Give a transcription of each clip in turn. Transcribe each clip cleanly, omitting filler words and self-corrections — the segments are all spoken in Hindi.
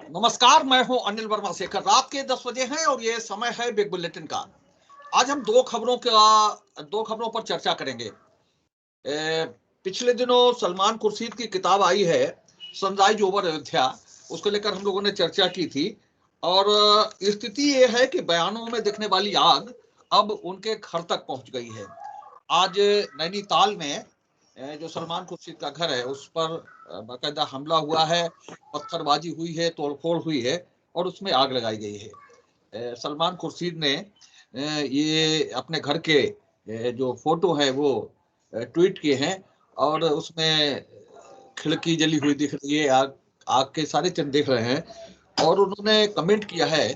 नमस्कार, मैं हूं अनिल वर्मा शेखर। रात के 10 बजे हैं और ये समय है बिग बुलेटिन का। आज हम दो खबरों पर चर्चा करेंगे। पिछले दिनों सलमान खुर्शीद की किताब आई है सनराइज ओवर अयोध्या, उसको लेकर हम लोगों ने चर्चा की थी। और स्थिति ये है कि बयानों में दिखने वाली आग अब उनके घर तक पहुंच गई है। आज नैनीताल में जो सलमान खुर्शीद का घर है उस पर बाकायदा हमला हुआ है, पत्थरबाजी हुई है, तोड़फोड़ हुई है और उसमें आग लगाई गई है। सलमान खुर्शीद ने ये अपने घर के जो फोटो है वो ट्वीट किए हैं और उसमें खिड़की जली हुई दिख रही है, आग के सारे चिन्ह दिख रहे हैं और उन्होंने कमेंट किया है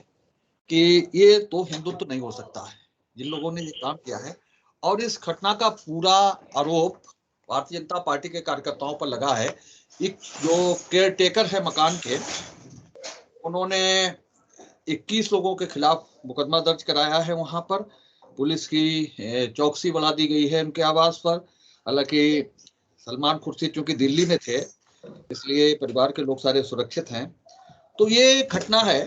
कि ये तो हिंदुत्व नहीं हो सकता है जिन लोगों ने ये काम किया है। और इस घटना का पूरा आरोप भारतीय जनता पार्टी के कार्यकर्ताओं पर लगा है। एक जो केयर टेकर है मकान के, उन्होंने 21 लोगों के खिलाफ मुकदमा दर्ज कराया है। वहां पर पुलिस की चौकसी बढ़ा दी गई है उनके आवास पर। हालांकि सलमान खुर्शीद चूंकि दिल्ली में थे इसलिए परिवार के लोग सारे सुरक्षित हैं। तो ये घटना है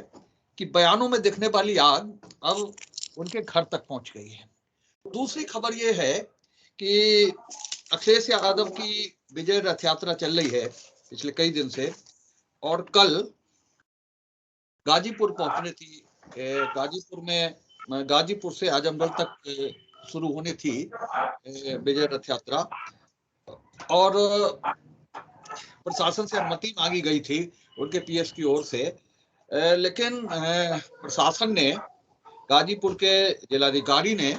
कि बयानों में दिखने वाली आग अब उनके घर तक पहुंच गई है। दूसरी खबर ये है कि अखिलेश यादव की विजय रथ यात्रा चल रही है पिछले कई दिन से और कल गाजीपुर पहुंचनी थी। गाजीपुर से आजमगढ़ तक शुरू होनी थी विजय रथ यात्रा और प्रशासन से अनुमति मांगी गई थी उनके पीएस की ओर से, लेकिन प्रशासन ने, गाजीपुर के जिलाधिकारी ने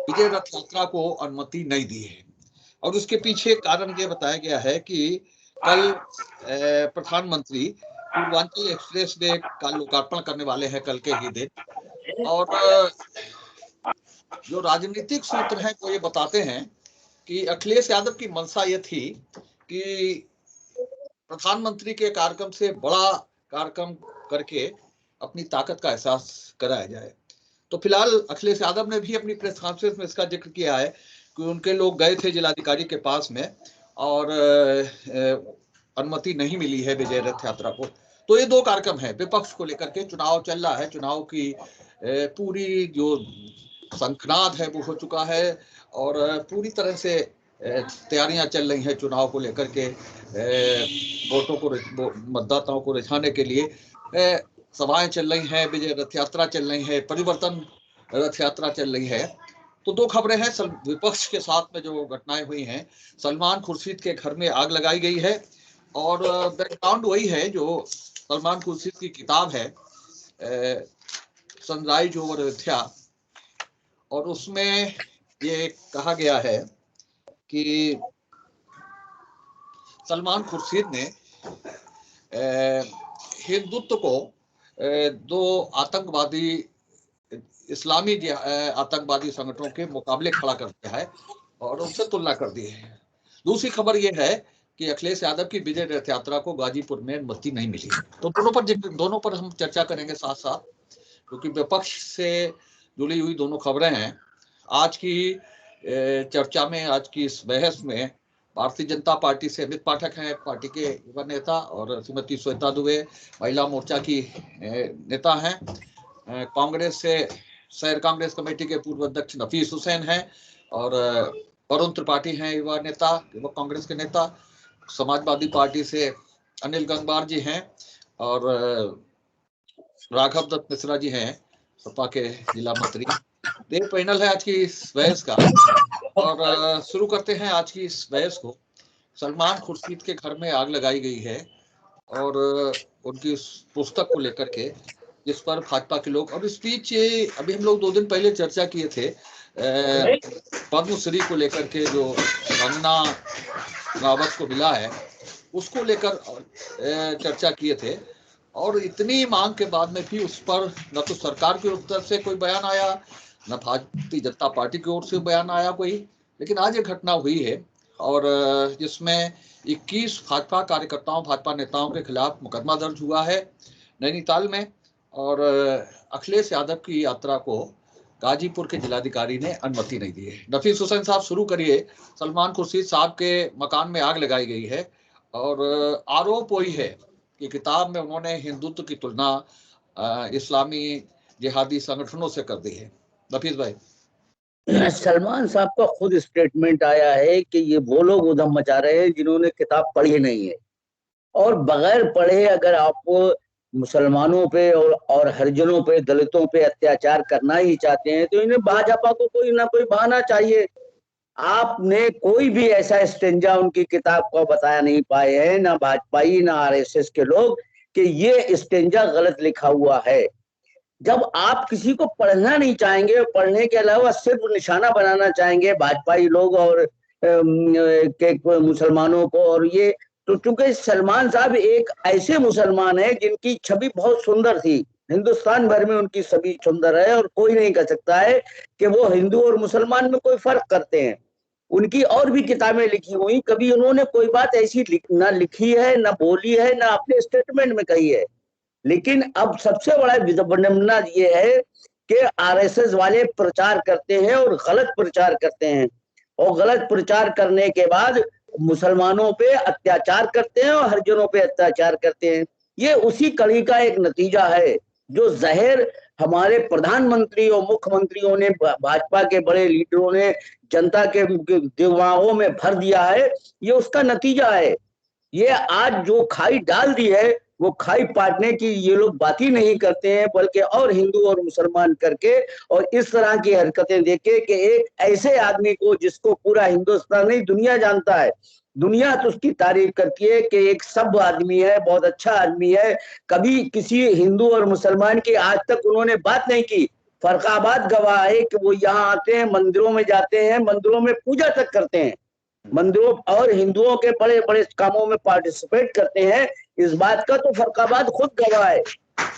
विजय रथ यात्रा को अनुमति नहीं दी है। और उसके पीछे कारण ये बताया गया है कि कल प्रधानमंत्री पूर्वांचल एक्सप्रेस वे का लोकार्पण करने वाले हैं कल के ही दिन। और जो राजनीतिक सूत्र हैं वो ये बताते हैं कि अखिलेश यादव की मंशा ये थी कि प्रधानमंत्री के कार्यक्रम से बड़ा कार्यक्रम करके अपनी ताकत का एहसास कराया जाए। तो फिलहाल अखिलेश यादव ने भी अपनी प्रेस कॉन्फ्रेंस में इसका जिक्र किया है कि उनके लोग गए थे जिलाधिकारी के पास में और अनुमति नहीं मिली है विजय रथ यात्रा को। तो ये दो कार्यक्रम है विपक्ष को लेकर के। चुनाव चल रहा है, चुनाव की पूरी जो शंखनाद है वो हो चुका है और पूरी तरह से तैयारियां चल रही हैं चुनाव को लेकर के। वोटों को, मतदाताओं को रिझाने के लिए सभाएं चल रही हैं, विजय रथ यात्रा चल रही है, परिवर्तन रथ यात्रा चल रही है। तो दो खबरें हैं विपक्ष के साथ में जो घटनाएं हुई हैं। सलमान खुर्शीद के घर में आग लगाई गई है और बैकग्राउंड वही है जो सलमान खुर्शीद की किताब है सनराइज ओवर अयोध्या, और उसमें ये कहा गया है कि सलमान खुर्शीद ने हिंदुत्व को दो आतंकवादी इस्लामी आतंकवादी संगठनों के मुकाबले खड़ा कर दिया है और उनसे तुलना कर दी है। दूसरी खबर यह है कि अखिलेश यादव की विजय रथ यात्रा को गाजीपुर में अनुमति नहीं मिली। तो दोनों पर हम चर्चा करेंगे साथ साथ, क्योंकि विपक्ष से जुड़ी हुई दोनों खबरें हैं। आज की चर्चा में, आज की इस बहस में भारतीय जनता पार्टी से अमित पाठक हैं, पार्टी के युवा नेता, और श्रीमती श्वेता दुबे महिला मोर्चा की नेता हैं। कांग्रेस से शहर कांग्रेस कमेटी के पूर्व अध्यक्ष नफीस हुसैन हैं और वरुण त्रिपाठी हैं युवा नेता, युवा कांग्रेस के नेता। समाजवादी पार्टी से अनिल गंगवार जी हैं और राघव दत्त मिश्रा जी हैं, सपा के जिला मंत्री। ये पैनल है आज की इस बहस का और शुरू करते हैं आज की इस बहस को। सलमान खुर्शीद के घर में आग लगाई गई है और उनकी पुस्तक को लेकर के, जिस पर भाजपा के लोग, और इस बीच अभी हम लोग 2 दिन पहले चर्चा किए थे पद्मश्री को लेकर के जो कंगना रावत को मिला है उसको लेकर चर्चा किए थे। और इतनी मांग के बाद में भी उस पर न तो सरकार की तरफ से कोई बयान आया, न भारतीय जनता पार्टी की ओर से बयान आया कोई। लेकिन आज ये घटना हुई है और जिसमें 21 भाजपा कार्यकर्ताओं, भाजपा नेताओं के खिलाफ मुकदमा दर्ज हुआ है नैनीताल में। और अखिलेश यादव की यात्रा को गाजीपुर के जिलाधिकारी ने अनुमति नहीं दी है। नफीस हुसैन साहब, शुरू करिए। सलमान खुर्शीद साहब के मकान में आग लगाई गई है और आरोप वही है कि किताब में उन्होंने हिंदुत्व की तुलना इस्लामी जिहादी संगठनों से कर दी है। नफीस भाई, सलमान साहब का खुद स्टेटमेंट आया है कि ये वो लोग उधम मचा रहे हैं जिन्होंने किताब पढ़ी नहीं है, और बगैर पढ़े अगर आप मुसलमानों पे और हरिजनों पे, दलितों पे अत्याचार करना ही चाहते हैं तो इन्हें भाजपा को कोई ना कोई बहाना चाहिए। आपने कोई भी ऐसा स्टेंजा उनकी किताब को बताया नहीं पाए हैं, ना भाजपाई ना आरएसएस के लोग, कि ये स्टेंजा गलत लिखा हुआ है। जब आप किसी को पढ़ना नहीं चाहेंगे, पढ़ने के अलावा सिर्फ निशाना बनाना चाहेंगे भाजपाई लोग और के मुसलमानों को, और ये तो चूंकि सलमान साहब एक ऐसे मुसलमान है जिनकी छवि बहुत सुंदर थी, हिंदुस्तान भर में उनकी छवि सुंदर है, और कोई नहीं कह सकता है कि वो हिंदू और मुसलमान में कोई फर्क करते हैं। उनकी और भी किताबें लिखी हुई, कभी उन्होंने कोई बात ऐसी ना लिखी है, ना बोली है, ना अपने स्टेटमेंट में कही है। लेकिन अब सबसे बड़ा विडंबना ये है कि आरएसएस वाले प्रचार करते हैं और गलत प्रचार करते हैं, और गलत प्रचार करने के बाद मुसलमानों पे अत्याचार करते हैं और हरिजनों पे अत्याचार करते हैं। ये उसी कड़ी का एक नतीजा है जो जहर हमारे प्रधानमंत्री और मुख्यमंत्रियों ने, भाजपा के बड़े लीडरों ने जनता के दिमागों में भर दिया है, ये उसका नतीजा है। ये आज जो खाई डाल दी है वो खाई पाटने की ये लोग बात ही नहीं करते हैं, बल्कि और हिंदू और मुसलमान करके और इस तरह की हरकतें देखे कि एक ऐसे आदमी को जिसको पूरा हिंदुस्तान नहीं दुनिया जानता है, दुनिया तो उसकी तारीफ करती है कि एक सभ्य आदमी है, बहुत अच्छा आदमी है, कभी किसी हिंदू और मुसलमान की आज तक उन्होंने बात नहीं की। फरखाबाद गवाह है कि वो यहाँ आते हैं, मंदिरों में जाते हैं, मंदिरों में पूजा तक करते हैं, मंदिरों और हिंदुओं के बड़े बड़े कामों में पार्टिसिपेट करते हैं। इस बात का तो फरखाबाद खुद गवाह है।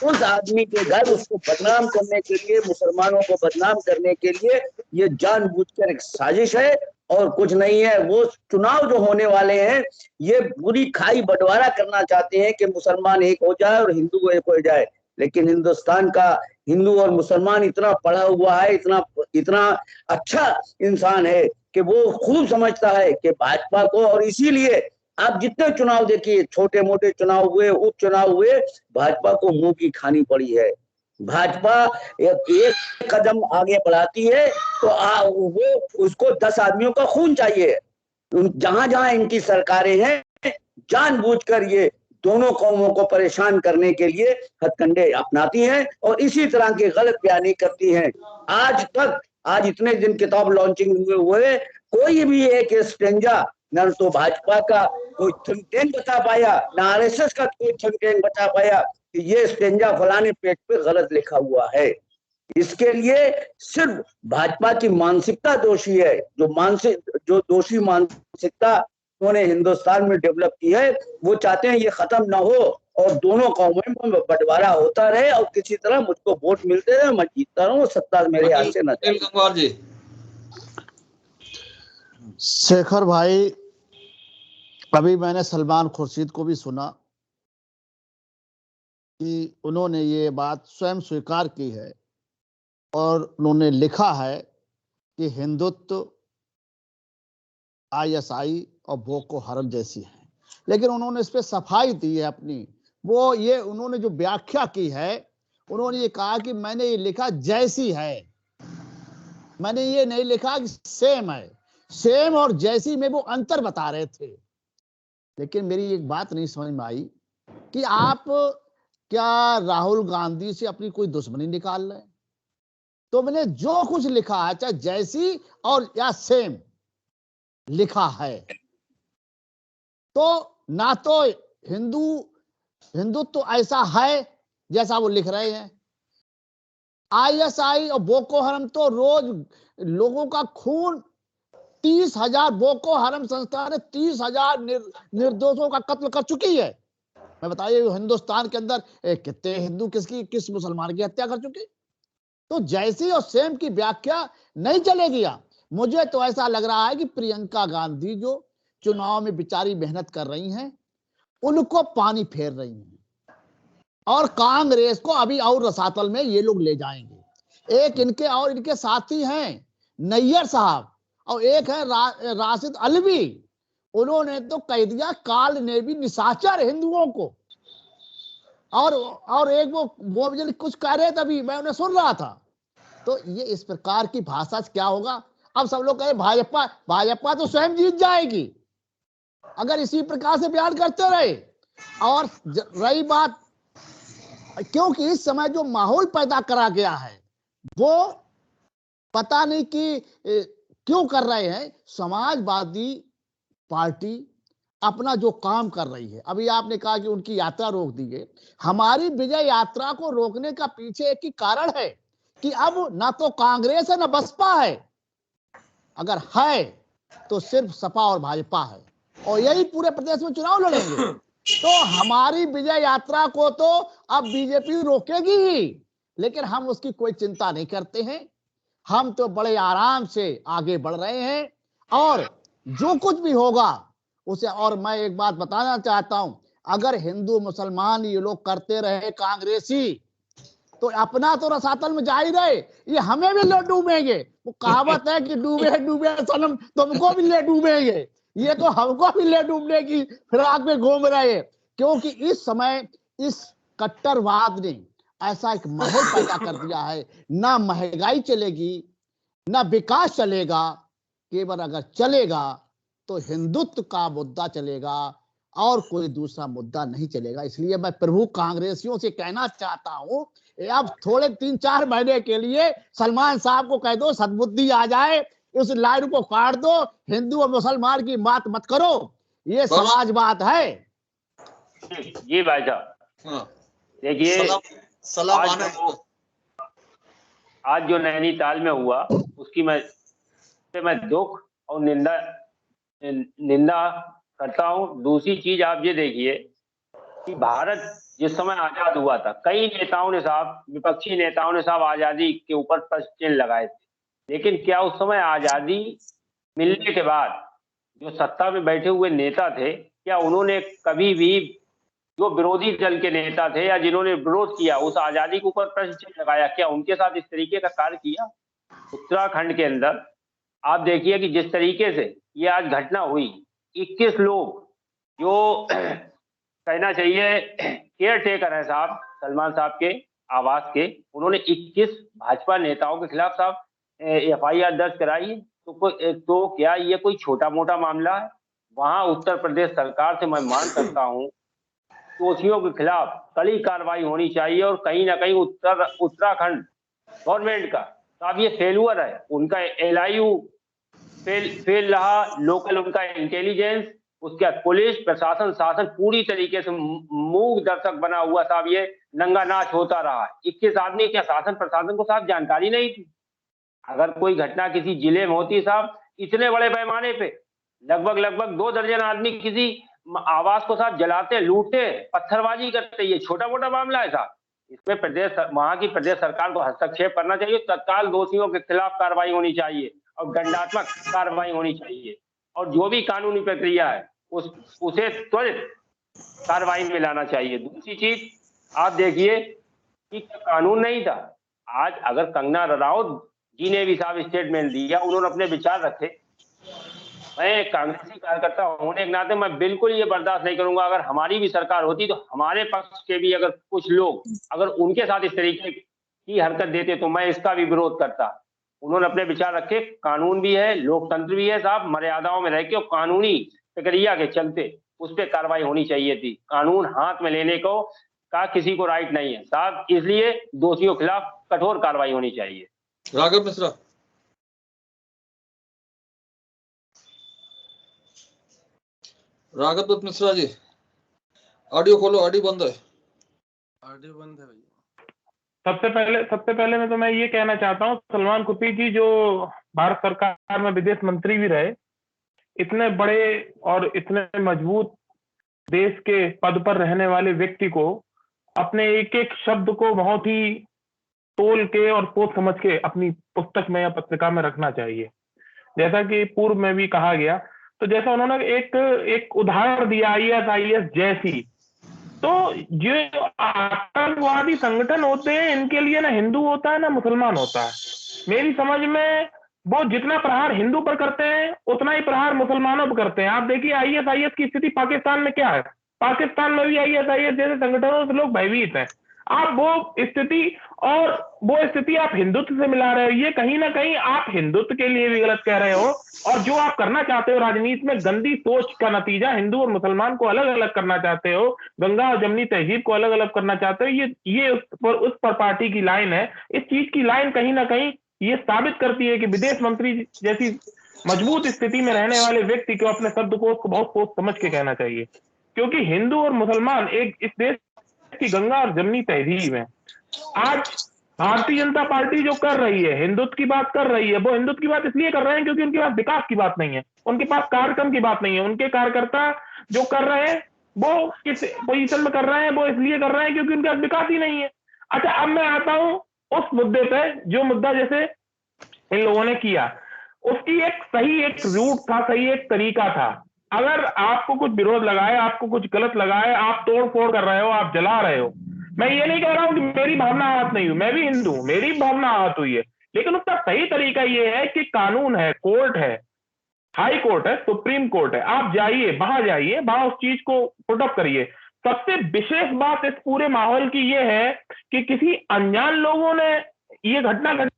उस आदमी के घर उसको बदनाम करने के लिए, मुसलमानों को बदनाम करने के लिए ये जानबूझकर एक साजिश है और कुछ नहीं है। वो चुनाव जो होने वाले हैं ये पूरी खाई बंटवारा करना चाहते हैं कि मुसलमान एक हो जाए और हिंदू एक हो जाए, लेकिन हिंदुस्तान का हिंदू और मुसलमान इतना पढ़ा हुआ है, इतना इतना अच्छा इंसान है कि वो खूब समझता है कि भाजपा को, और इसीलिए आप जितने चुनाव देखिए, छोटे मोटे चुनाव हुए, उपचुनाव हुए, भाजपा को मुंह की खानी पड़ी है। भाजपा एक कदम आगे बढ़ाती है तो वो उसको 10 आदमियों का खून चाहिए। जहां जहां इनकी सरकारें हैं जानबूझकर ये दोनों कौमों को परेशान करने के लिए हथकंडे अपनाती हैं और इसी तरह की गलत बयानी करती हैं। आज तक, आज इतने दिन किताब लॉन्चिंग हुए, कोई भी एक स्टेंजा न तो भाजपा का कोई थिंक टैंक बता पाया, न आरएसएस का कोई थिंक टैंक बता पाया कि ये स्टेंजा फलाने पेज पे गलत लिखा हुआ है। इसके लिए सिर्फ भाजपा की मानसिकता दोषी है, जो दोषी मानसिकता उन्होंने हिंदुस्तान में डेवलप की है, वो चाहते हैं ये खत्म ना हो और दोनों कौमों में बंटवारा होता रहे और किसी तरह मुझको वोट मिलते रहे, मैं जीतता रहूं, सत्ता मेरे हाथ से न जाए। शेखर भाई, अभी मैंने सलमान खुर्शीद को भी सुना कि उन्होंने ये बात स्वयं स्वीकार की है और उन्होंने लिखा है कि हिंदुत्व आईएसआई और बोको हरम जैसी है, लेकिन उन्होंने इस पे सफाई दी है अपनी। वो ये उन्होंने जो व्याख्या की है, उन्होंने ये कहा कि मैंने ये लिखा जैसी है, मैंने ये नहीं लिखा कि सेम है। सेम और जैसी में वो अंतर बता रहे थे। लेकिन मेरी एक बात नहीं समझ में आई कि आप क्या राहुल गांधी से अपनी कोई दुश्मनी निकाल रहे हैं? तो मैंने जो कुछ लिखा है, चाहे जैसी और या सेम लिखा है, तो ना तो हिंदुत्व तो ऐसा है जैसा वो लिख रहे हैं। आईएसआई और बोको हरम तो रोज लोगों का खून, 30,000 बोको हरम संस्था ने 30,000 निर्दोषों का कत्ल कर चुकी है। मैं बताइए हिंदुस्तान के अंदर कितने हिंदू किस मुसलमान की हत्या कर चुके। तो जैसी और सेम की व्याख्या नहीं चलेगी। मुझे तो ऐसा लग रहा है कि प्रियंका गांधी जो चुनाव में बेचारी मेहनत कर रही हैं, उनको पानी फेर रही हैं और कांग्रेस को अभी और रसातल में ये लोग ले जाएंगे। एक इनके और इनके साथी हैं नैयर साहब और एक है राशिद अलवी। उन्होंने तो कह दिया काल ने भी निशाचर हिंदुओं को। और एक वो मुझे कुछ कह रहे थे, अभी मैं उन्हें सुन रहा था। तो ये इस प्रकार की भाषा से क्या होगा? अब सब लोग कहे भाजपा तो स्वयं जीत जाएगी अगर इसी प्रकार से बयान करते रहे। और रही बात, क्योंकि इस समय जो माहौल पैदा करा गया है वो पता नहीं कि क्यों कर रहे हैं। समाजवादी पार्टी अपना जो काम कर रही है, अभी आपने कहा कि उनकी यात्रा रोक दी गई। हमारी विजय यात्रा को रोकने का पीछे एक ही कारण है कि अब ना तो कांग्रेस है ना बसपा है, अगर है तो सिर्फ सपा और भाजपा है, और यही पूरे प्रदेश में चुनाव लड़ेंगे। तो हमारी विजय यात्रा को तो अब बीजेपी रोकेगी ही, लेकिन हम उसकी कोई चिंता नहीं करते हैं। हम तो बड़े आराम से आगे बढ़ रहे हैं और जो कुछ भी होगा उसे। और मैं एक बात बताना चाहता हूं, अगर हिंदू मुसलमान ये लोग करते रहे कांग्रेसी, तो अपना तो रसातल में जाहिर है, ये हमें भी ले डूबेंगे। वो कहावत है कि डूबे डूबे सनम तुमको भी ले डूबेंगे, ये तो हमको भी ले डूबने की फिराक में घूम रहे हैं। क्योंकि इस समय इस कट्टरवाद ने ऐसा एक माहौल पैदा कर दिया है, ना महंगाई चलेगी ना विकास चलेगा, केवल अगर चलेगा तो हिंदुत्व का मुद्दा चलेगा और कोई दूसरा मुद्दा नहीं चलेगा। इसलिए मैं प्रभु कांग्रेसियों से कहना चाहता हूं, अब थोड़े 3-4 महीने के लिए सलमान साहब को कह दो, सद्बुद्धि आ जाए, उस लाइन को काट दो, हिंदू और मुसलमान की बात मत करो, ये समाजवाद है। जी भाई साहब, देखिए आज जो नैनीताल में हुआ उसकी मैं दुख और निंदा करता हूं। दूसरी चीज आप ये देखिए कि भारत जिस समय आजाद हुआ था, कई नेताओं ने साहब, विपक्षी नेताओं ने साहब आजादी के ऊपर प्रश्न चिन्ह लगाए थे, लेकिन क्या उस समय आजादी मिलने के बाद जो सत्ता में बैठे हुए नेता थे, क्या उन्होंने कभी भी जो विरोधी दल के नेता थे या जिन्होंने विरोध किया उस आजादी के ऊपर प्रश्न चिन्ह लगाया, क्या उनके साथ इस तरीके का कार्य किया? उत्तराखंड के अंदर आप देखिए कि जिस तरीके से ये आज घटना हुई, 21 लोग जो कहना चाहिए केयर टेकर है साहब सलमान साहब के आवास के, उन्होंने 21 भाजपा नेताओं के खिलाफ साहब FIR दर्ज कराई। तो क्या ये कोई छोटा मोटा मामला है? वहां उत्तर प्रदेश सरकार से मैं मांग करता हूं, दोषियों के खिलाफ कड़ी कार्रवाई होनी चाहिए। और कहीं ना कहीं उत्तराखंड गवर्नमेंट का साहब ये फेलुअर है, उनका LIU फेल रहा, लोकल उनका इंटेलिजेंस, उसके बाद पुलिस प्रशासन शासन पूरी तरीके से मूक दर्शक बना हुआ साहब, ये नंगा नाच होता रहा। 21 आदमी, क्या शासन प्रशासन को साहब जानकारी नहीं थी? अगर कोई घटना किसी जिले में होती साहब, इतने बड़े पैमाने पे लगभग 2 दर्जन आदमी किसी आवास को साहब जलाते, लूटते, पत्थरबाजी करते, ये छोटा मोटा मामला है साहब? इसमें वहां की प्रदेश सरकार को हस्तक्षेप करना चाहिए, तत्काल दोषियों के खिलाफ कार्रवाई होनी चाहिए और दंडात्मक कार्रवाई होनी चाहिए, और जो भी कानूनी प्रक्रिया है उसे त्वरित कार्रवाई में लाना चाहिए। दूसरी चीज आप देखिए कि कानून नहीं था, आज अगर कंगना रनौत जी ने भी साहब स्टेटमेंट दिया, उन्होंने अपने विचार रखे, मैं कांग्रेसी कार्यकर्ता होने के नाते मैं बिल्कुल ये बर्दाश्त नहीं करूंगा अगर हमारी भी सरकार होती तो हमारे पक्ष के भी अगर कुछ लोग अगर उनके साथ इस तरीके की हरकत देते तो मैं इसका भी विरोध करता। उन्होंने अपने विचार रखे, कानून भी है, लोकतंत्र भी है साहब, मर्यादाओं में रह के और कानूनी प्रक्रिया के चलते उस पर कार्रवाई होनी चाहिए थी। कानून हाथ में लेने को का किसी को राइट नहीं है साहब, इसलिए दोषियों के खिलाफ कठोर कार्रवाई होनी चाहिए। राघव मिश्रा। राघव मिश्रा जी, ऑडियो खोलो, ऑडियो बंद है। ऑडियो बंद है भैया। सबसे पहले मैं तो मैं ये कहना चाहता हूँ, सलमान खुर्शीद जी जो भारत सरकार में विदेश मंत्री भी रहे, इतने बड़े और इतने मजबूत देश के पद पर रहने वाले व्यक्ति को अपने एक एक शब्द को बहुत ही तोल के और सोच समझ के अपनी पुस्तक में या पत्रिका में रखना चाहिए। जैसा कि पूर्व में भी कहा गया, तो जैसा उन्होंने एक उदाहरण दिया ISIS जैसी, तो जो आतंकवादी संगठन होते हैं इनके लिए ना हिंदू होता है ना मुसलमान होता है। मेरी समझ में वो जितना प्रहार हिंदू पर करते हैं उतना ही प्रहार मुसलमानों पर करते हैं। आप देखिए ISIS की स्थिति पाकिस्तान में क्या है, पाकिस्तान में भी ISIS जैसे संगठनों से लोग भयभीत हैं। आप वो स्थिति आप हिंदुत्व से मिला रहे हो, ये कहीं ना कहीं आप हिंदुत्व के लिए भी गलत कह रहे हो। और जो आप करना चाहते हो राजनीति में, गंदी सोच का नतीजा, हिंदू और मुसलमान को अलग अलग करना चाहते हो, गंगा और जमनी तहजीब को अलग अलग करना चाहते हो, ये उस पर पार्टी की लाइन है। इस चीज की लाइन कहीं ना कहीं ये साबित करती है कि विदेश मंत्री जैसी मजबूत स्थिति में रहने वाले व्यक्ति को अपने शब्दकोश को बहुत सोच समझ के कहना चाहिए, क्योंकि हिंदू और मुसलमान एक इस देश की गंगा और जमनी तहजीब है। आज भारतीय जनता पार्टी जो कर रही है, हिंदुत्व की बात कर रही है, वो हिंदुत्व की बात इसलिए कर रहे हैं क्योंकि उनके पास विकास की बात नहीं है, उनके पास कार्यक्रम की बात नहीं है। उनके कार्यकर्ता जो कर रहे हैं वो किस पोजीशन में कर रहे हैं, वो इसलिए कर रहे हैं क्योंकि उनके पास विकास ही नहीं है। अच्छा, अब मैं आता हूं उस मुद्दे पे, जो मुद्दा जैसे इन लोगों ने किया, उसकी एक रूट था, सही एक तरीका था। अगर आपको कुछ विरोध लगाए, आपको कुछ गलत लगाए, आप तोड़ फोड़ कर रहे हो, आप जला रहे हो, मैं ये नहीं कह रहा हूं कि मेरी भावना आहत नहीं हुई, मैं भी हिंदू हूं, मेरी भावना आहत हुई है, लेकिन उसका सही तरीका ये है कि कानून है, कोर्ट है, हाई कोर्ट है, सुप्रीम कोर्ट है, आप जाइए, वहां उस चीज को पुट अप करिए। सबसे विशेष बात इस पूरे माहौल की ये है कि किसी अनजान लोगों ने ये घटना घटी।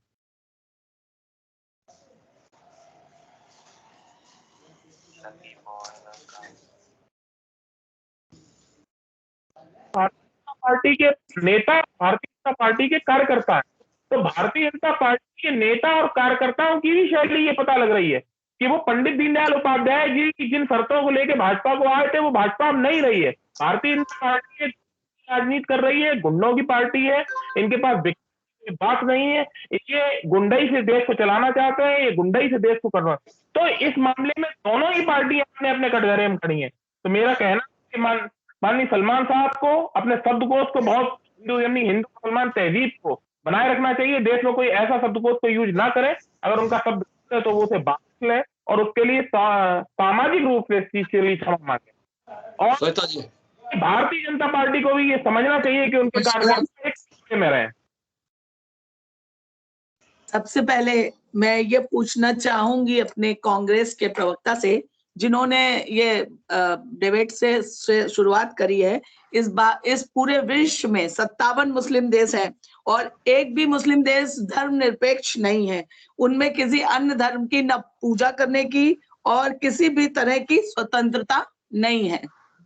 पार्टी के नेता, भारतीय जनता पार्टी के कार्यकर्ता है, तो भारतीय जनता पार्टी के नेता और कार्यकर्ताओं की भी शैली ये पता लग रही है कि वो पंडित दीनदयाल उपाध्याय जी की जिन शर्तों को लेकर भाजपा को आए थे, वो भाजपा अब नहीं रही है। भारतीय जनता पार्टी राजनीति कर रही है, गुंडों की पार्टी है, इनके पास बात नहीं है, ये गुंडई से देश को चलाना चाहते हैं, ये गुंडई से देश को करना। तो इस मामले में दोनों ही पार्टियां अपने अपने कटघरे में खड़ी हैं। तो मेरा कहना है कि माननीय सलमान साहब को अपने शब्दकोश को बहुत हिंदू मुसलमान तहजीब को बनाए रखना चाहिए। देश में कोई ऐसा शब्दकोश को यूज ना करे, अगर उनका शब्द है तो वो उसे बांट ले और उसके लिए सामाजिक रूप से इस चीज के लिए क्षमा मांगे। और भारतीय जनता पार्टी को भी ये समझना चाहिए कि उनके कार्यकर्ता एक में रहे। सबसे पहले मैं ये पूछना चाहूंगी अपने कांग्रेस के प्रवक्ता से, जिन्होंने ये डिबेट से शुरुआत करी है। इस पूरे विश्व में 57 मुस्लिम देश हैं और एक भी मुस्लिम देश धर्मनिरपेक्ष नहीं है। उनमें किसी अन्य धर्म की न पूजा करने की और किसी भी तरह की स्वतंत्रता नहीं है।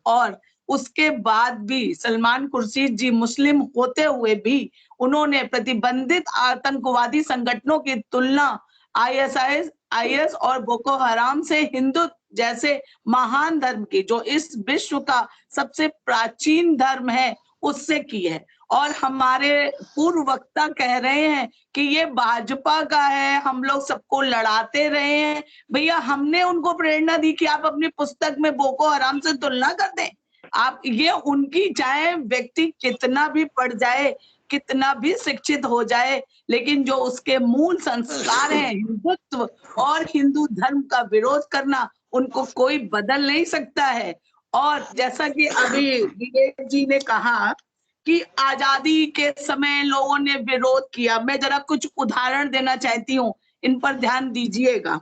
और उसके बाद भी सलमान खुर्शीद जी मुस्लिम होते हुए भी उन्होंने प्रतिबंधित आतंकवादी संगठनों की तुलना ISIS और बोको हराम से हिंदू जैसे महान धर्म की, जो इस विश्व का सबसे प्राचीन धर्म है, उससे की है। और हमारे पूर्व वक्ता कह रहे हैं कि ये भाजपा का है, हम लोग सबको लड़ाते रहे हैं। भैया, हमने उनको प्रेरणा दी कि आप अपनी पुस्तक में बोको हराम से तुलना कर दें। आप ये उनकी, चाहे व्यक्ति कितना भी पढ़ जाए, कितना भी शिक्षित हो जाए, लेकिन जो उसके मूल संस्कार हैं, हिंदुत्व और हिंदू धर्म का विरोध करना, उनको कोई बदल नहीं सकता है। और जैसा कि अभी विवेक जी ने कहा कि आजादी के समय लोगों ने विरोध किया, मैं जरा कुछ उदाहरण देना चाहती हूँ, इन पर ध्यान दीजिएगा।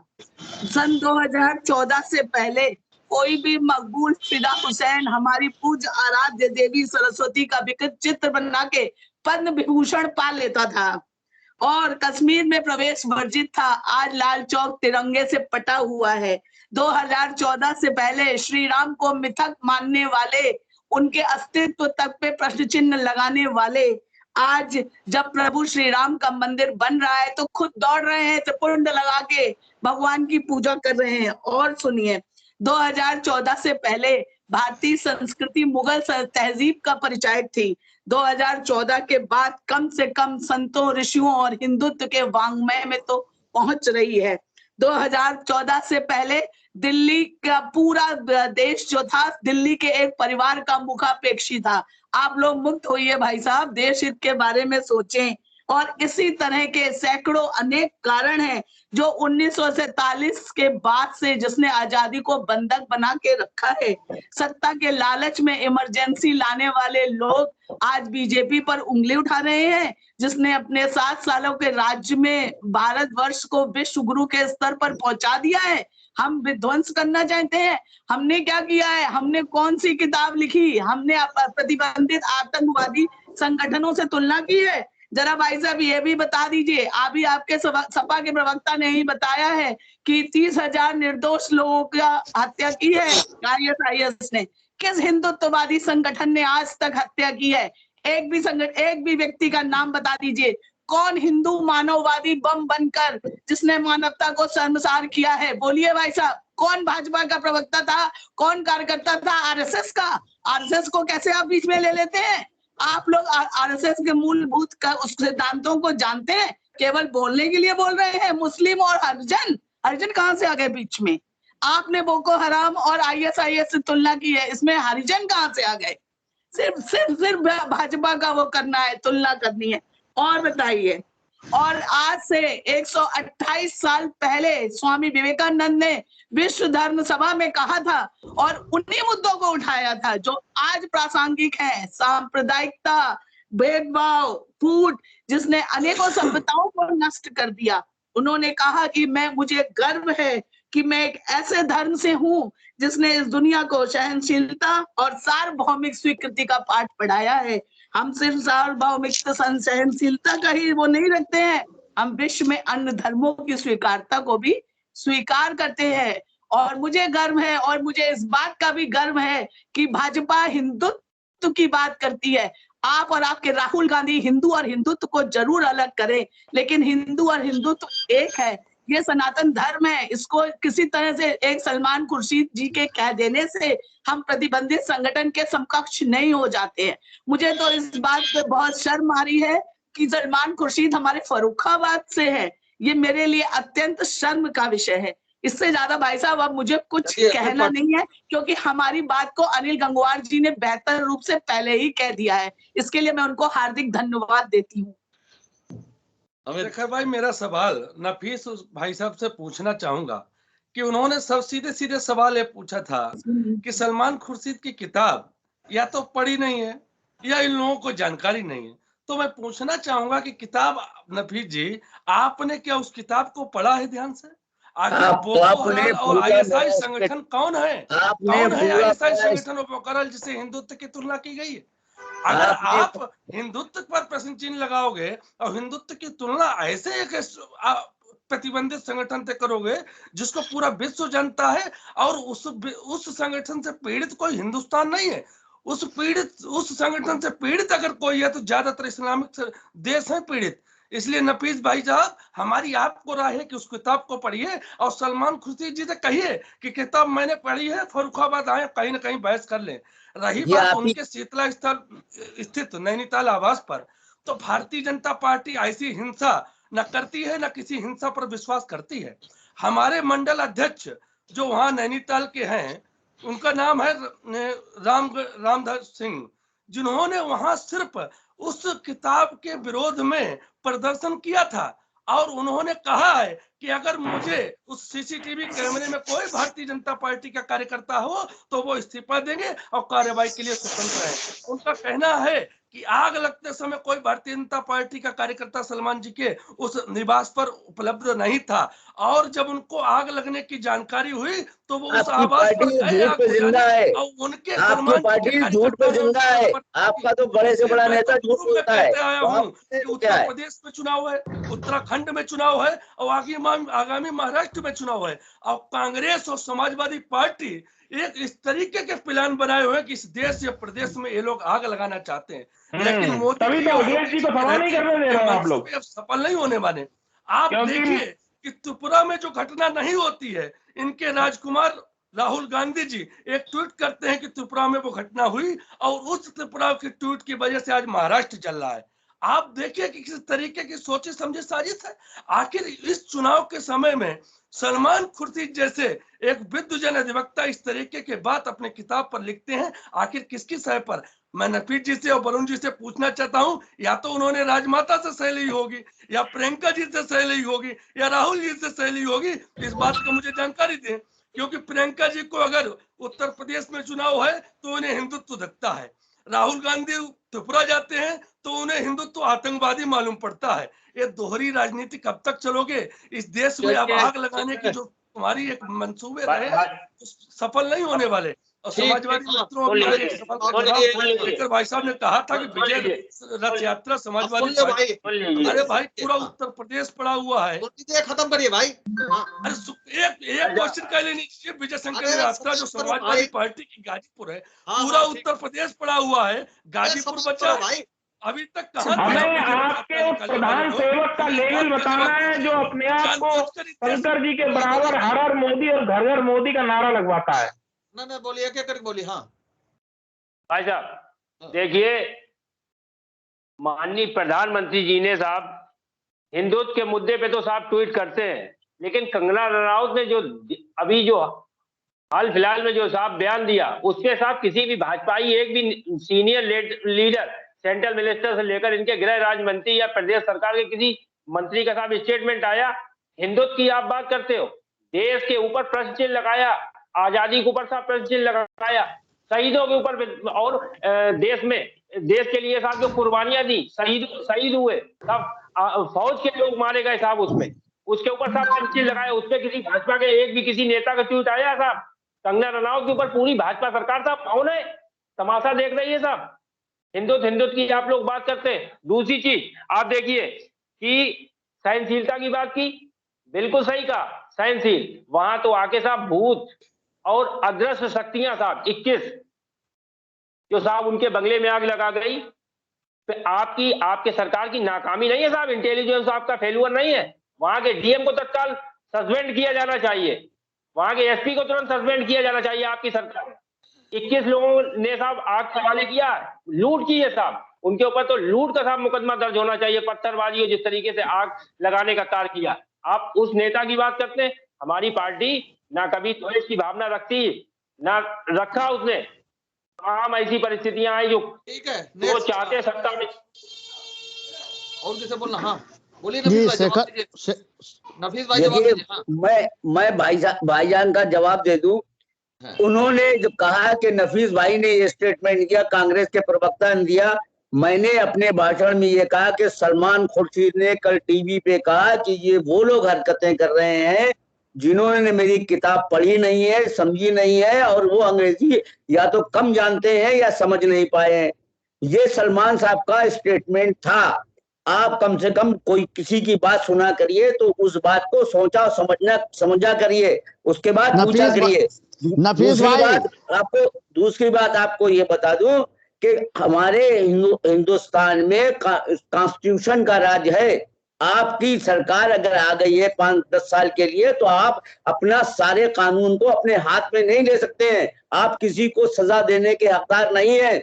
सन 2014 से पहले कोई भी मकबूल फिदा हुसैन हमारी पूज्य आराध्य देवी सरस्वती का विकृत चित्र बना के पद्म विभूषण पा लेता था और कश्मीर में प्रवेश वर्जित था। आज लाल चौक तिरंगे से पटा हुआ है। 2014 से पहले श्री राम को मिथक मानने वाले, उनके अस्तित्व तक पे प्रश्न चिन्ह लगाने वाले, आज जब प्रभु श्री राम का मंदिर बन रहा है तो खुद दौड़ रहे हैं, त्रिपुंड लगा के भगवान की पूजा कर रहे हैं। और सुनिए, 2014 से पहले भारतीय संस्कृति मुगल तहजीब का परिचायक थी। 2014 के बाद कम से कम संतों, ऋषियों और हिंदुत्व के वांग्मय में तो पहुंच रही है। 2014 से पहले दिल्ली का पूरा देश जो था, दिल्ली के एक परिवार का मुखापेक्षी था। आप लोग मुक्त होइए भाई साहब, देश हित के बारे में सोचें। और इसी तरह के सैकड़ों अनेक कारण हैं जो 1947 के बाद से जिसने आजादी को बंधक बना के रखा है। सत्ता के लालच में इमरजेंसी लाने वाले लोग आज बीजेपी पर उंगली उठा रहे हैं, जिसने अपने 7 सालों के राज्य में भारतवर्ष को विश्व गुरु के स्तर पर पहुंचा दिया है। हम विध्वंस करना चाहते हैं। हमने क्या किया है? हमने कौन सी किताब लिखी? हमने प्रतिबंधित आतंकवादी संगठनों से तुलना की है? जरा भाई साहब ये भी बता दीजिए। अभी आपके सपा के प्रवक्ता ने ही बताया है कि 30,000 निर्दोष लोगों का हत्या की है ISIS ने। किस हिंदुत्ववादी संगठन ने आज तक हत्या की है? एक भी व्यक्ति का नाम बता दीजिए। कौन हिंदू मानववादी बम बनकर जिसने मानवता को शर्मसार किया है? बोलिए भाई साहब, कौन भाजपा का प्रवक्ता था? कौन कार्यकर्ता था RSS का? RSS को कैसे आप बीच में ले लेते हैं? आप लोग RSS के मूलभूत का उस सिद्धांतों को जानते हैं, केवल बोलने के लिए बोल रहे हैं। मुस्लिम और हरिजन कहां से आ गए बीच में? आपने बोको हराम और ISIS से तुलना की है, इसमें हरिजन कहां से आ गए? सिर्फ भाजपा का वो करना है, तुलना करनी है। और बताइए, और आज से 128 साल पहले स्वामी विवेकानंद ने विश्व धर्म सभा में कहा था और उन्हीं मुद्दों को उठाया था जो आज प्रासंगिक है। सांप्रदायिकता, भेदभाव, फूट, जिसने अनेकों सभ्यताओं को नष्ट कर दिया। उन्होंने कहा कि मुझे गर्व है कि मैं एक ऐसे धर्म से हूँ जिसने इस दुनिया को सहनशीलता और सार्वभौमिक स्वीकृति का पाठ पढ़ाया है। हम सिर्फ सार्वभौमिक सहनशीलता का ही वो नहीं रखते हैं, हम विश्व में अन्य धर्मों की स्वीकारता को भी स्वीकार करते हैं। और मुझे गर्व है, और मुझे इस बात का भी गर्व है कि भाजपा हिंदुत्व की बात करती है। आप और आपके राहुल गांधी हिंदू और हिंदुत्व को जरूर अलग करें, लेकिन हिंदू और हिंदुत्व एक है। ये सनातन धर्म है। इसको किसी तरह से एक सलमान खुर्शीद जी के कह देने से हम प्रतिबंधित संगठन के समकक्ष नहीं हो जाते हैं। मुझे तो इस बात पे बहुत शर्म आ रही है कि सलमान खुर्शीद हमारे फर्रुखाबाद से है। ये मेरे लिए अत्यंत शर्म का विषय है। इससे ज्यादा भाई साहब अब मुझे कुछ कहना नहीं है, क्योंकि हमारी बात को अनिल गंगवार जी ने बेहतर रूप से पहले ही कह दिया है। इसके लिए मैं उनको हार्दिक धन्यवाद देती हूँ। शेखर भाई, मेरा सवाल नफीस भाई साहब से पूछना चाहूंगा कि उन्होंने सब सीधे सीधे सवाल ये पूछा था कि सलमान खुर्शीद की किताब या तो पढ़ी नहीं है या इन लोगों को जानकारी नहीं है। तो मैं पूछना चाहूंगा कि किताब, नफीस जी, आपने क्या उस किताब को पढ़ा है ध्यान से? आखिर बोको हराम और ISI संगठन कौन है? कौन है ISI संगठन और बोको हराम जिसे हिंदुत्व की तुलना की गई है? अगर आप हिंदुत्व पर प्रश्न चिन्ह लगाओगे और हिंदुत्व की तुलना ऐसे एक प्रतिबंधित संगठन से करोगे जिसको पूरा विश्व जानता है, और उस संगठन से पीड़ित कोई हिंदुस्तान नहीं है, उस संगठन से पीड़ित अगर कोई है तो ज्यादातर इस्लामिक देश हैं पीड़ित। इसलिए नफीस भाई साहब, हमारी आपको राय है कि उस किताब को पढ़िए और सलमान खुर्शीद जी से कहिए कि किताब मैंने पढ़ी है, फर्रुखाबाद आए, कहीं ना कहीं बहस कर लें। रही बात उनके शीतला स्थल स्थित नैनीताल आवास पर, तो भारतीय जनता पार्टी ऐसी हिंसा न करती है, न किसी हिंसा पर विश्वास करती है। हमारे मंडल अध्यक्ष जो वहां नैनीताल के हैं, उनका नाम है रामधर सिंह, जिन्होंने वहां सिर्फ उस किताब के विरोध में प्रदर्शन किया था और उन्होंने कहा है कि अगर मुझे उस CCTV कैमरे में कोई भारतीय जनता पार्टी का कार्यकर्ता हो तो वो इस्तीफा देंगे और कार्रवाई के लिए स्वतंत्र है। उनका कहना है कि आग लगते समय कोई भारतीय जनता पार्टी का कार्यकर्ता सलमान जी के उस निवास पर उपलब्ध नहीं था, और जब उनको आग लगने की जानकारी हुई तो वो उस आवास पर गए और उनके आपकी पार्टी झूठ पे जिंदा है। आपका तो बड़े से बड़ा नेता झूठ बोलता है। उत्तर प्रदेश में चुनाव है, उत्तराखंड में चुनाव है और आगामी महाराष्ट्र में चुनाव है, और कांग्रेस और समाजवादी पार्टी एक इस तरीके के प्लान बनाए हुए कि इस देश या प्रदेश में ये लोग आग लगाना चाहते हैं, लेकिन मोदी जी को सवाल नहीं करने दे रहे हैं आप लोग, सफल नहीं होने वाले। आप देखिए कि त्रिपुरा में जो घटना नहीं होती है, इनके राजकुमार राहुल गांधी जी एक ट्वीट करते हैं कि त्रिपुरा में वो घटना हुई, और उस त्रिपुरा के ट्वीट की वजह से आज महाराष्ट्र चल रहा है। आप देखिए कि किस तरीके की सोचे समझे साजिश है। आखिर इस चुनाव के समय में सलमान खुर्शीद जैसे एक विद्वजन अधिवक्ता इस तरीके के बात अपने किताब पर लिखते हैं, आखिर किसकी सह पर? मैं नफीस जी से और वरुण जी से पूछना चाहता हूं, या तो उन्होंने राजमाता से सह ली होगी, या प्रियंका जी से सह ली होगी, या राहुल जी से सह ली होगी। इस बात का मुझे जानकारी दें, क्योंकि प्रियंका जी को अगर उत्तर प्रदेश में चुनाव है तो उन्हें हिंदुत्व दिखता है, राहुल गांधी त्रिपुरा जाते हैं तो उन्हें हिंदुत्व आतंकवादी मालूम पड़ता है। ये दोहरी राजनीति कब तक चलोगे? इस देश में अब आग लगाने की जो तुम्हारी एक मंसूबे रहे सफल नहीं होने वाले। और समाजवादी मित्रों स्पीकर भाई साहब ने कहा था कि विजय रथ यात्रा समाजवादी पार्टी, अरे भाई पूरा उत्तर प्रदेश पड़ा हुआ है। खत्म करिए भाई। अरे एक क्वेश्चन का लेनी चाहिए। विजय शंकर यात्रा जो समाजवादी पार्टी की गाजीपुर है, पूरा उत्तर प्रदेश पड़ा हुआ है, गाजीपुर बचा है। अभी तक कहां? हमें आपके उस प्रधान सेवक का लेवल बताना है जो अपने आप को शंकर जी के बराबर हर हर मोदी और घर घर मोदी का नारा लगवाता है। ना बोलिए, क्या करके बोलिए। हाँ भाई साहब देखिए, माननीय प्रधानमंत्री जी ने साहब हिंदुत्व के मुद्दे पे तो साहब ट्वीट करते हैं, लेकिन कंगना रनौत ने जो अभी जो हाल फिलहाल में जो साहब बयान दिया, उससे साहब किसी भी भाजपाई एक भी सीनियर लीडर, सेंट्रल मिनिस्टर से लेकर इनके गृह राज्य मंत्री या प्रदेश सरकार के किसी मंत्री का साहब स्टेटमेंट आया? हिंदुत्व की आप बात करते हो, देश के ऊपर प्रश्न चिन्ह लगाया, आजादी के ऊपर साहब प्रश्न चिन्ह लगाया, शहीदों के ऊपर, और देश में देश के लिए साहब जो कुर्बानियां दी, शहीद हुए साहब, फौज के लोग मारे गए साहब, उसमें उसके ऊपर साहब प्रश्न चिन्ह लगाया। उसमें किसी भाजपा के एक भी किसी नेता का ट्वीट आया साहब? कंगना रनौत के ऊपर पूरी भाजपा सरकार साहब कौन है? तमाशा देख रही है साहब। हिंदुत्व की आप लोग बात करते हैं। दूसरी चीज आप देखिए कि सहनशीलता की बात की, बिल्कुल सही कहा, सहनशील। वहां तो आके साहब भूत और अदृश्य शक्तियां साहब 21 जो साहब उनके बंगले में आग लगा गई। तो आपके सरकार की नाकामी नहीं है साहब, इंटेलिजेंस आपका फेल्यूर नहीं है। वहां के डीएम को तत्काल सस्पेंड किया जाना चाहिए, वहां के एसपी को तुरंत सस्पेंड किया जाना चाहिए। आपकी सरकार 21 लोगों ने साहब आग का हवाले किया, लूट की है साहब, उनके ऊपर तो लूट का साहब मुकदमा दर्ज होना चाहिए। पत्थरबाजी और जिस तरीके से आग लगाने का कार्य किया। आप उस नेता की बात करते हैं। हमारी पार्टी ना कभी द्वेष की भावना रखती, ना रखा उसने। तमाम ऐसी परिस्थितियां आई जो ठीक है, वो चाहते सत्ता में। और किसे बोलना? हाँ बोलिए नफीस भाई जवाब दीजिए। हाँ। मैं भाईजान का जवाब दे दूं। हाँ। उन्होंने जो कहा कि नफीस भाई ने ये स्टेटमेंट किया, कांग्रेस के प्रवक्ता ने दिया, मैंने अपने भाषण में ये कहा कि सलमान खुर्शीद ने कल टीवी पे कहा कि ये वो लोग हरकतें कर रहे हैं जिन्होंने मेरी किताब पढ़ी नहीं है, समझी नहीं है, और वो अंग्रेजी या तो कम जानते हैं या समझ नहीं पाए हैं। ये सलमान साहब का स्टेटमेंट था। आप कम से कम कोई किसी की बात सुना करिए तो उस बात को सोचा समझा करिए, उसके बाद पूछा करिए। दूसरी बात आपको ये बता दूं कि हमारे हिंदुस्तान में कॉन्स्टिट्यूशन का राज है। आपकी सरकार अगर आ गई है 5-10 साल के लिए तो आप अपना सारे कानून को अपने हाथ में नहीं ले सकते हैं। आप किसी को सजा देने के हकदार नहीं है।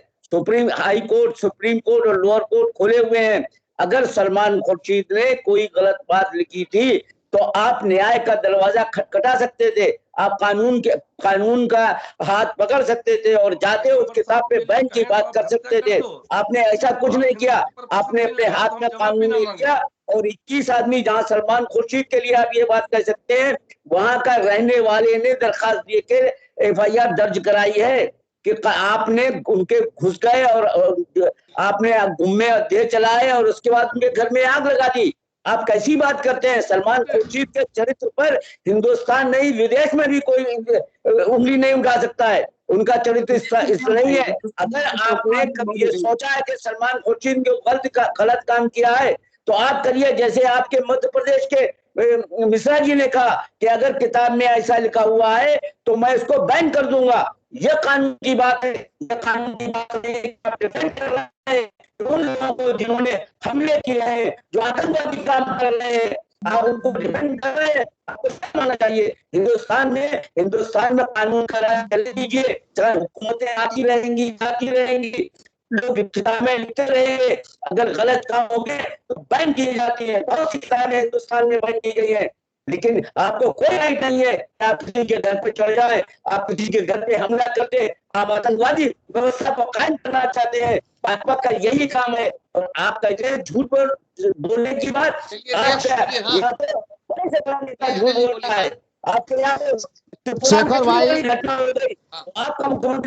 हाई कोर्ट, सुप्रीम कोर्ट और लोअर कोर्ट खोले हुए हैं। अगर सलमान खुर्शीद ने कोई गलत बात लिखी थी तो आप न्याय का दरवाजा खटखटा सकते थे, आप कानून का हाथ पकड़ सकते थे और जाते उस किताब पे बैन की बात कर सकते थे। आपने ऐसा कुछ नहीं किया। आपने अपने हाथ में कानून नहीं लिया। और 21 आदमी, जहां सलमान खुर्शीद के लिए आप ये बात कह सकते हैं, वहां का रहने वाले ने दरखास्त दे के FIR दर्ज कराई है कि आपने उनके घुस गए और आपने गुम्मे देह चलाए और उसके बाद उनके घर में आग लगा दी। आप कैसी बात करते हैं? सलमान खुर्शीद के चरित्र पर हिंदुस्तान नहीं, विदेश में भी कोई उंगली नहीं उठा सकता है। उनका चरित्र इस नहीं है। अगर आपने कभी ये सोचा है कि सलमान खुर्शीद ने गलत काम किया है तो आप करिए जैसे आपके मध्य प्रदेश के मिश्रा जी ने कहा कि अगर किताब में ऐसा लिखा हुआ है तो मैं इसको बैन कर दूंगा। यह कानून की बात है, यह कानून की बात है। उन लोगों को जिन्होंने हमले किए हैं, जो आतंकवादी काम कर रहे हैं, आप उनको डिफेंड कर रहे हैं, आपको मानना चाहिए। हिंदुस्तान में कानून का राज चलने दीजिए। चाहे हुकूमतें आती रहेंगी, लोग किताबें लिखते रहेंगे, अगर गलत काम हो गए तो बैन की जाती है। बहुत सी किताबें हिंदुस्तान में बैन की गई है। लेकिन आपको कोई राइट नहीं है कि आप किसी के घर पे चढ़ जाए, आप किसी के घर पे हमला करके आप आतंकवादी व्यवस्था को कायम करना चाहते हैं। भाजपा का यही काम है। और आप कहते हैं झूठ बोलने की बात, झूठ बोल रहा है आपके यहाँ शेखर भाई,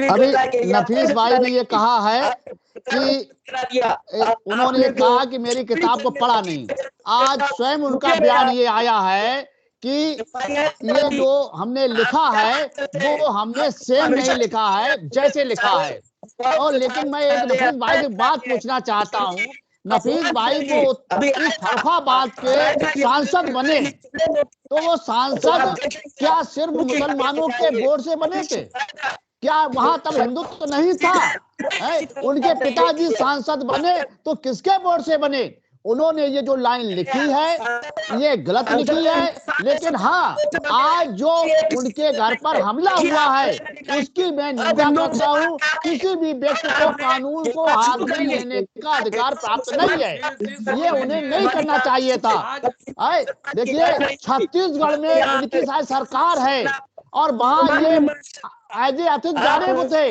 अभी नफीस भाई ने ये कहा है कि उन्होंने ये कहा कि मेरी किताब को पढ़ा नहीं। आज स्वयं उनका बयान ये आया है कि ये जो हमने लिखा है वो हमने सेम नहीं लिखा है जैसे लिखा है। और लेकिन मैं एक नफीस भाई से बात पूछना चाहता हूँ, नफीस भाई वो इस फर्रुखाबाद के सांसद बने तो वो सांसद क्या सिर्फ मुसलमानों के वोट से बने थे? क्या वहां तब हिंदुत्व तो नहीं था? उनके पिताजी सांसद बने तो किसके वोट से बने? उन्होंने ये जो लाइन लिखी है ये गलत लिखी है। लेकिन हाँ, आज जो उनके घर पर हमला हुआ है उसकी मैं निंदा करता हूँ। किसी भी व्यक्ति को कानून को हाथ में लेने का अधिकार प्राप्त नहीं है, ये उन्हें नहीं करना चाहिए था। देखिए, छत्तीसगढ़ में उनकी शायद सरकार है और वहां ये एज ए अतिथि जाने को थे,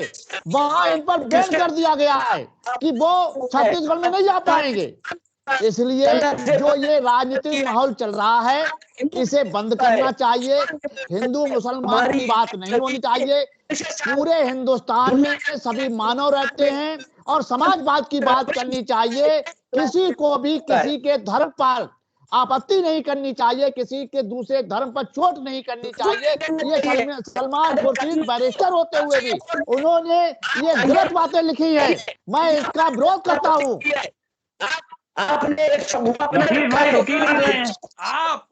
वहां इन पर बैन कर दिया गया है कि वो छत्तीसगढ़ में नहीं जा पाएंगे। इसलिए जो ये राजनीतिक माहौल चल रहा है इसे बंद करना चाहिए। हिंदू मुसलमान की बात नहीं होनी चाहिए। पूरे हिंदुस्तान में सभी मानव रहते हैं और समाजवाद की बात करनी चाहिए। किसी को भी किसी के धर्म पर आपत्ति नहीं करनी चाहिए, किसी के दूसरे धर्म पर चोट नहीं करनी चाहिए। ये सलमान खुर्शीद बैरिस्टर होते हुए भी उन्होंने ये गलत बातें लिखी है, मैं इसका विरोध करता हूँ। आपने आप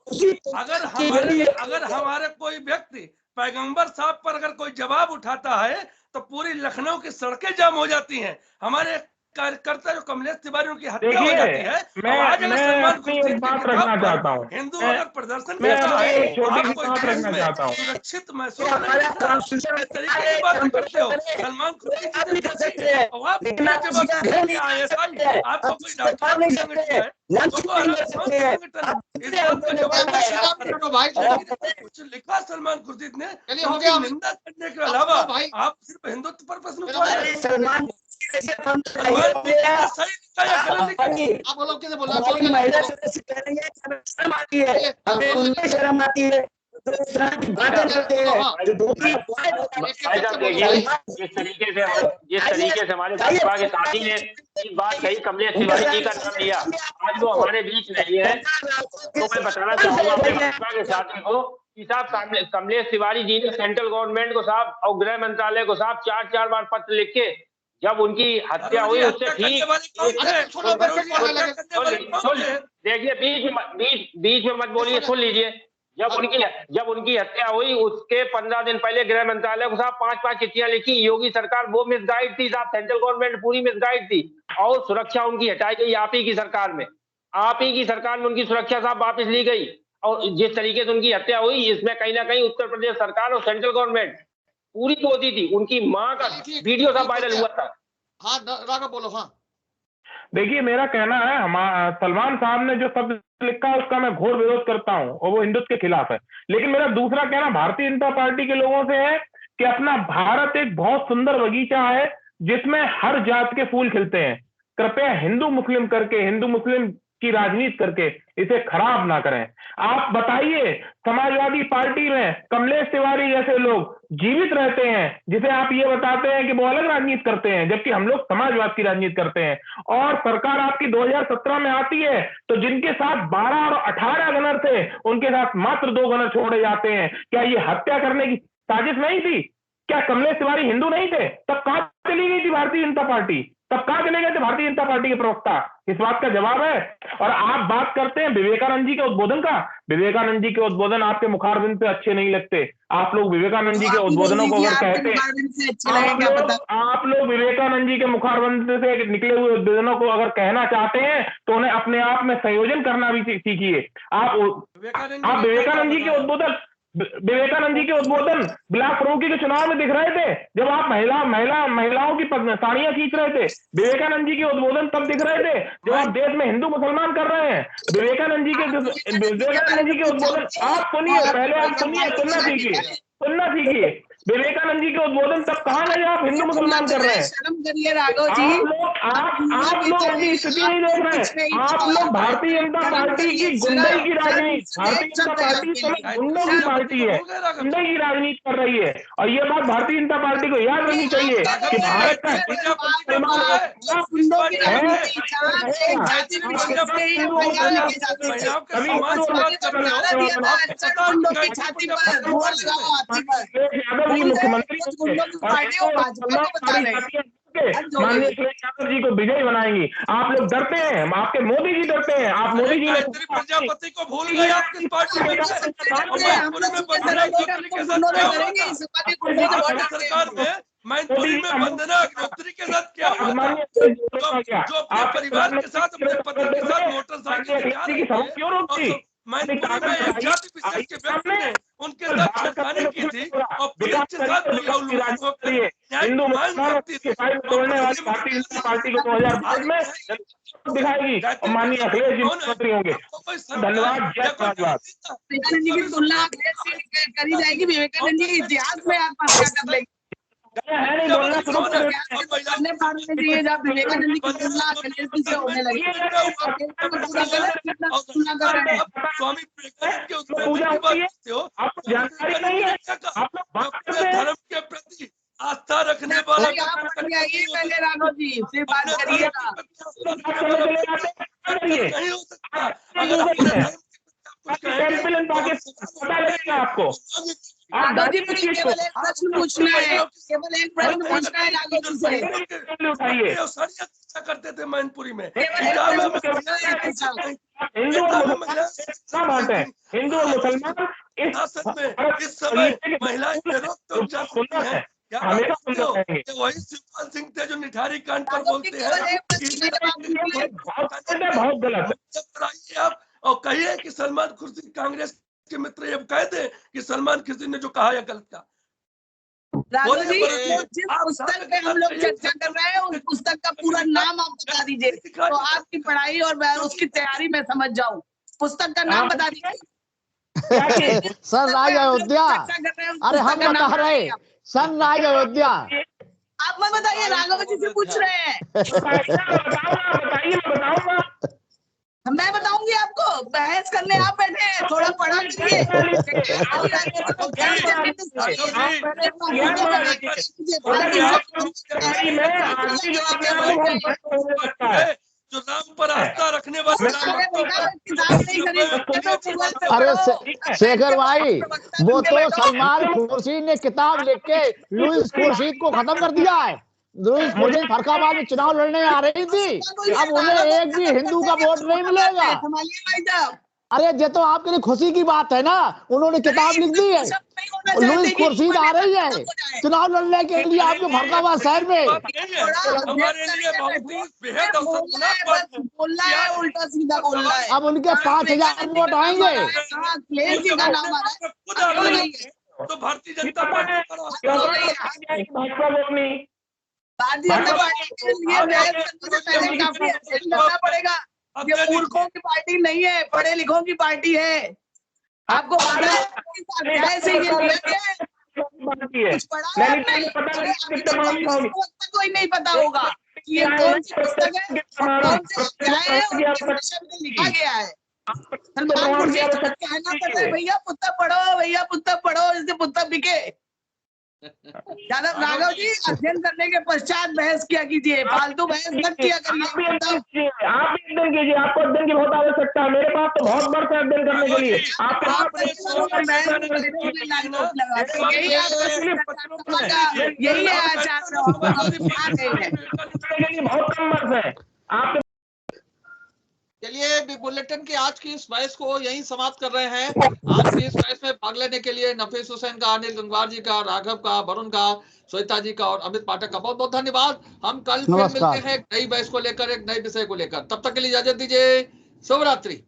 अगर हमारे कोई व्यक्ति पैगंबर साहब पर अगर कोई जवाब उठाता है तो पूरी लखनऊ की सड़कें जाम हो जाती हैं। हमारे कार्यकर्ता जो कमलेश तिवारी उनकी हत्या हो जाती है। मैं एक बात रखना चाहता हूँ, हिंदू अगर प्रदर्शन करता है सुरक्षित महसूस तरीके की बात करते हो। सलमान खुर्शीद आपको कोई डॉक्टर संगठन है कुछ लिखा सलमान खुर्शीद ने निंदा करने के अलावा आप सिर्फ हिंदुत्व पर प्रश्न उठा रहे हैं। शर्म आती है जिस तरीके से हमारे भाजपा के साथी ने इस बात कही, कमलेश तिवारी जी का नाम लिया, आज वो हमारे बीच नहीं है। तो मैं बताना चाहूंगा अपने भाजपा के साथी को कि साहब कमलेश तिवारी जी ने सेंट्रल गवर्नमेंट को साहब और गृह मंत्रालय को साहब 4 बार पत्र लिख के जब उनकी हत्या हुई उससे ठीक देखिए बीच में मत बोलिए, सुन लीजिए। जब उनकी हत्या हुई उसके 15 दिन पहले गृह मंत्रालय को साहब 5 चिट्ठियां लिखी। योगी सरकार वो मिसगाइड थी साहब, सेंट्रल गवर्नमेंट पूरी मिसगाइड थी और सुरक्षा उनकी हटाई गई। आप ही की सरकार में उनकी सुरक्षा साहब वापस ली गई। और जिस तरीके से उनकी हत्या हुई इसमें कहीं ना कहीं उत्तर प्रदेश सरकार और सेंट्रल गवर्नमेंट पूरी होती थी। उनकी माँ का वीडियो सब वायरल हुआ था। हाँ राघव बोलो। हाँ देखिए, मेरा कहना है सलमान साहब ने जो शब्द लिखा है उसका मैं घोर विरोध करता हूं और वो हिंदुत्व के खिलाफ है। लेकिन मेरा दूसरा कहना भारतीय जनता पार्टी के लोगों से है कि अपना भारत एक बहुत सुंदर बगीचा है जिसमें हर जात के फूल खिलते हैं। कृपया हिंदू मुस्लिम की राजनीति करके इसे खराब ना करें। आप बताइए, समाजवादी पार्टी में कमलेश तिवारी जैसे लोग जीवित रहते हैं जिसे आप ये बताते हैं कि वो अलग राजनीति करते हैं, जबकि हम लोग समाजवाद की राजनीति करते हैं। और सरकार आपकी 2017 में आती है तो जिनके साथ 12 और 18 गनर थे उनके साथ मात्र 2 गनर छोड़े जाते हैं। क्या ये हत्या करने की साजिश नहीं थी? क्या कमलेश तिवारी हिंदू नहीं थे? तब कहां चली गई थी भारतीय जनता पार्टी? तब कहां चले गए थे भारतीय जनता पार्टी के प्रवक्ता? इस बात का जवाब है। और आप बात करते हैं विवेकानंद जी के उद्बोधन का। विवेकानंद जी के उद्बोधन आपके मुखारबिंद से अच्छे नहीं लगते। आप लोग विवेकानंद जी के उद्बोधनों को अगर कहते हैं, आप लोग विवेकानंद जी के मुखारबिंद से निकले हुए उद्बोधनों को अगर कहना चाहते हैं तो उन्हें अपने आप में संयोजन करना भी सीखिए। आप विवेकानंद जी के उद्बोधन विवेकानंद जी के उद्बोधन ब्लॉक फरूकी के चुनाव में दिख रहे थे, जब आप महिलाओं की साड़ियां खींच रहे थे। विवेकानंद जी के उद्बोधन तब दिख रहे थे जब आप देश में हिंदू मुसलमान कर रहे हैं। विवेकानंद जी के उद्बोधन आप सुनिए, पहले आप सुनिए, सुनना सीखिए। विवेकानंद जी के उद्बोधन तब कहा ना जब आप हिंदू मुसलमान कर रहे हैं। शर्म करिए राघव जी, आप लोग अपनी स्थिति नहीं देख रहे हैं। आप लोग भारतीय जनता पार्टी की गुंडई की राजनीति, भारतीय जनता पार्टी गुंडों की पार्टी है, गुंडई की राजनीति कर रही है। और ये बात भारतीय जनता पार्टी को याद रखनी चाहिए कि भारत का मुख्यमंत्री माननीय यादव जी को विजयी बनाएंगी। आप लोग डरते हैं, आपके मोदी जी डरते हैं। आप मोदी जी प्रजापति को भूल गए आप किस पार्टी में सरकार में मैनपुरी में वंदना अग्निहोत्री के साथ क्या हुआ, जो अपने परिवार के साथ अपने पति के साथ मोटरसाइकिल से जा रहे थे, मैनपुरी में एक जाति विशेष के व्यक्ति ने उनके साथ छेड़खानी की थी और पुलिस के साथ हिंदू तोड़ने वाली भारतीय जनता पार्टी को 2022 में दिखाएगी और माननीय अखिलेश जी मुख्यमंत्री होंगे। धन्यवाद, जय धन्यवाद। विवेकानंद जी की तुलना करी जाएगी, विवेकानंद जी इतिहास में आत्महत्या कर लेंगे। है नहीं बोलना शुरू चाहिए जब विवेकानंद जी की तुलना अखिलेश जी से होने लगी। स्वामी विवेकानंद के आपको जानकारी नहीं है, धर्म के प्रति आस्था रखने वाला पहले राघव जी फिर बात करिए नहीं हो सकता। अगर आपको राघव जी मुझे केवल एक प्रश्न पूछना है, केवल एक प्रश्न पूछना है राघव जी से। उठाइए, चर्चा करते थे मैनपुरी में हिंदू और मुसलमान इस समय महिलाएं वही शिवपाल सिंह थे जो निठारी कांड पर बोलते हैं बहुत गलत है। आप और कहिए कि सलमान खुर्शीद कांग्रेस के मित्र ये कहते कि सलमान खुर्शीद ने जो कहा या गलत कहा। राघव जी जिस पुस्तक पे हम लोग चर्चा कर रहे हैं उस पुस्तक का पूरा नाम आप बता दीजिए तो आपकी पढ़ाई और मैं उसकी तैयारी में समझ जाऊं। पुस्तक का नाम बता दीजिए। सनराइज अयोध्या। अरे हम बता रहे सनराइज अयोध्या। आप मत बताइए, राघव जी से पूछ रहे हैं। मैं बताऊंगी आपको, बहस करने आप बैठे हैं, थोड़ा पढ़ा लीजिए। जो नाम पर आस्था रखने वाले अरे शेखर भाई, वो तो सलमान खुर्शीद ने किताब लिख के लुईस खुर्शीद को खत्म कर दिया है। लुईस खुर्शीद फरखाबाद में चुनाव लड़ने आ रही थी, अब उन्हें एक भी हिंदू का वोट नहीं मिलेगा। अरे ये तो आपके लिए खुशी की बात है ना, उन्होंने किताब लिख दी है। लुईस खुर्शीद आ रही है चुनाव लड़ने के लिए आपके फरखाबाद शहर में। उल्टा सीधा बोल रहा है। अब उनके 5000 वोट आएंगे। तो भारतीय जनता पार्टी के लिए पहले काफी एक्शन करना पड़ेगा। ये मूर्खों की पार्टी नहीं है, पढ़े लिखों की पार्टी है। आपको कोई नहीं पता होगा कि ये कौन सी पुस्तक है, कौन से लिखा गया है। कहना पड़ता है भैया पुस्तक पढ़ो, भैया पुस्तक पढ़ो, इससे पुस्तक बिके। राघव जी अध्ययन करने के पश्चात बहस किया कीजिए, फालतू बहस मत किया करिए। आप भी अध्ययन कीजिए, आपको अध्ययन की बहुत आवश्यकता है। मेरे पास तो बहुत वर्ष है अध्ययन करने के लिए। यही है आचार, बहुत कम वर्ष है आप। चलिए बुलेटिन की आज की इस बहस को यहीं समाप्त कर रहे हैं। आज की इस बहस में भाग लेने के लिए नफीस हुसैन का, अनिल गंगवार जी का, राघव का, वरुण का, श्वेता जी का और अमित पाठक का बहुत बहुत धन्यवाद। हम कल फिर मिलते हैं एक नई बहस को लेकर, एक नए विषय को लेकर। तब तक के लिए इजाजत दीजिए। शुभ रात्रि।